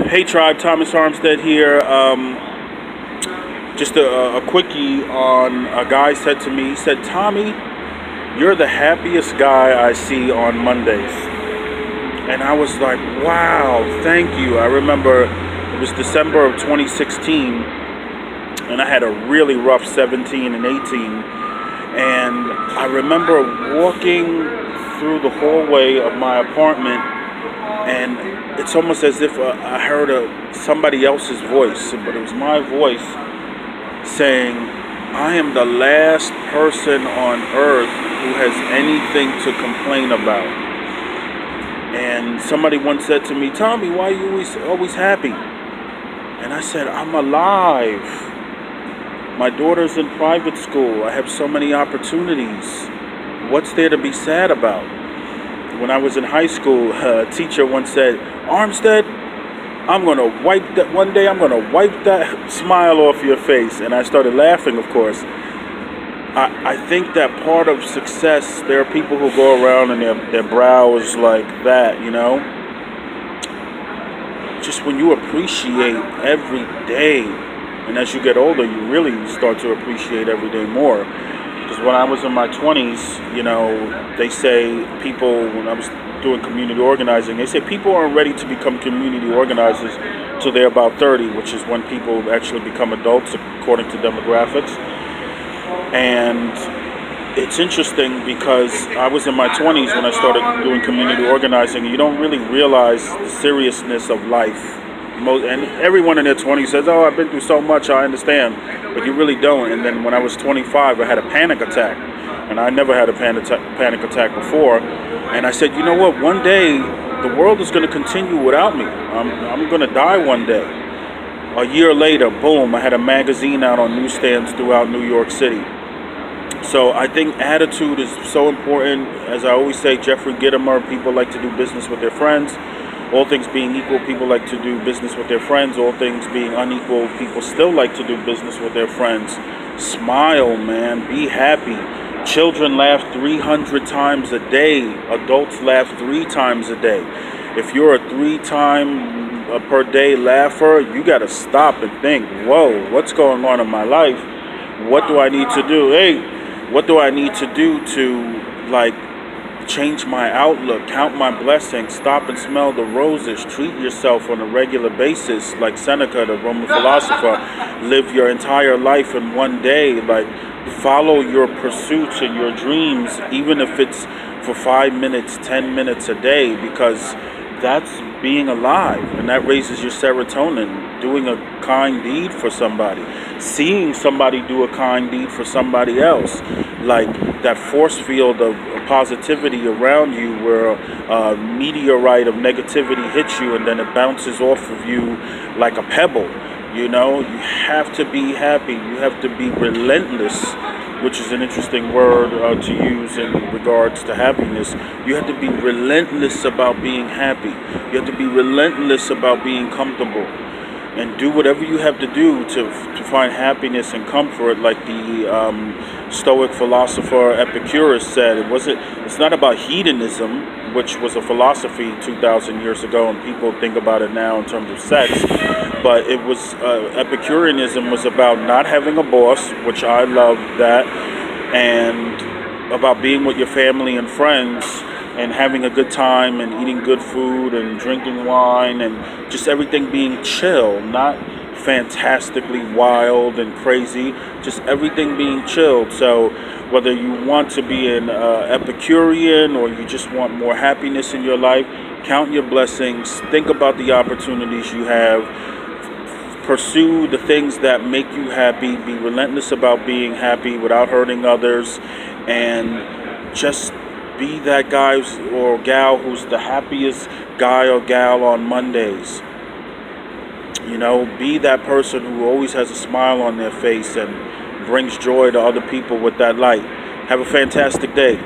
Hey Tribe, Thomas Armstead here. Just a quickie on a guy said to me, he said, Tommy, you're the happiest guy I see on Mondays. And I was like, wow, thank you. I remember it was December of 2016, and I had a really rough 17 and 18. And I remember walking through the hallway of my apartment, and it's almost as if I heard somebody else's voice, but it was my voice saying, I am the last person on earth who has anything to complain about. And somebody once said to me, Tommy, why are you always happy? And I said, I'm alive. My daughter's in private school. I have so many opportunities. What's there to be sad about? When I was in high school, a teacher once said, Armstead, one day I'm going to wipe that smile off your face. And I started laughing, of course. I think that part of success, there are people who go around and their brow is like that, you know? Just when you appreciate every day, and as you get older, you really start to appreciate every day more. Because when I was in my 20s, you know, they say people, when I was doing community organizing, they say people aren't ready to become community organizers till they're about 30, which is when people actually become adults according to demographics. And it's interesting because I was in my 20s when I started doing community organizing. You don't really realize the seriousness of life. And everyone in their 20s says, oh, I've been through so much, I understand. But you really don't. And then when I was 25, I had a panic attack. And I never had a panic attack before. And I said, you know what? One day, the world is going to continue without me. I'm going to die one day. A year later, boom, I had a magazine out on newsstands throughout New York City. So I think attitude is so important. As I always say, Jeffrey Gitomer, people like to do business with their friends. All things being equal, people like to do business with their friends. All things being unequal, people still like to do business with their friends. Smile, man. Be happy. Children laugh 300 times a day. Adults laugh 3 times a day. If you're a 3-time per day laugher, you got to stop and think, whoa, what's going on in my life? What do I need to do? Hey, what do I need to do to, change my outlook, count my blessings, stop and smell the roses, treat yourself on a regular basis, like Seneca, the Roman philosopher, live your entire life in one day, follow your pursuits and your dreams, even if it's for 5 minutes, 10 minutes a day, because that's being alive, and that raises your serotonin. Doing a kind deed for somebody, seeing somebody do a kind deed for somebody else, like that force field of positivity around you where a meteorite of negativity hits you and then it bounces off of you like a pebble. You know, you have to be happy. You have to be relentless, which is an interesting word to use in regards to happiness. You have to be relentless about being happy. You have to be relentless about being comfortable. And do whatever you have to do to find happiness and comfort, like the Stoic philosopher Epicurus said. It's not about hedonism, which was a philosophy 2,000 years ago, and people think about it now in terms of sex. But it was Epicureanism was about not having a boss, which I love that, and about being with your family and friends and having a good time and eating good food and drinking wine and just everything being chill, not fantastically wild and crazy, just everything being chilled. So whether you want to be an Epicurean or you just want more happiness in your life, count your blessings, think about the opportunities you have, pursue the things that make you happy, be relentless about being happy without hurting others, and just be that guy or gal who's the happiest guy or gal on Mondays. You know, be that person who always has a smile on their face and brings joy to other people with that light. Have a fantastic day.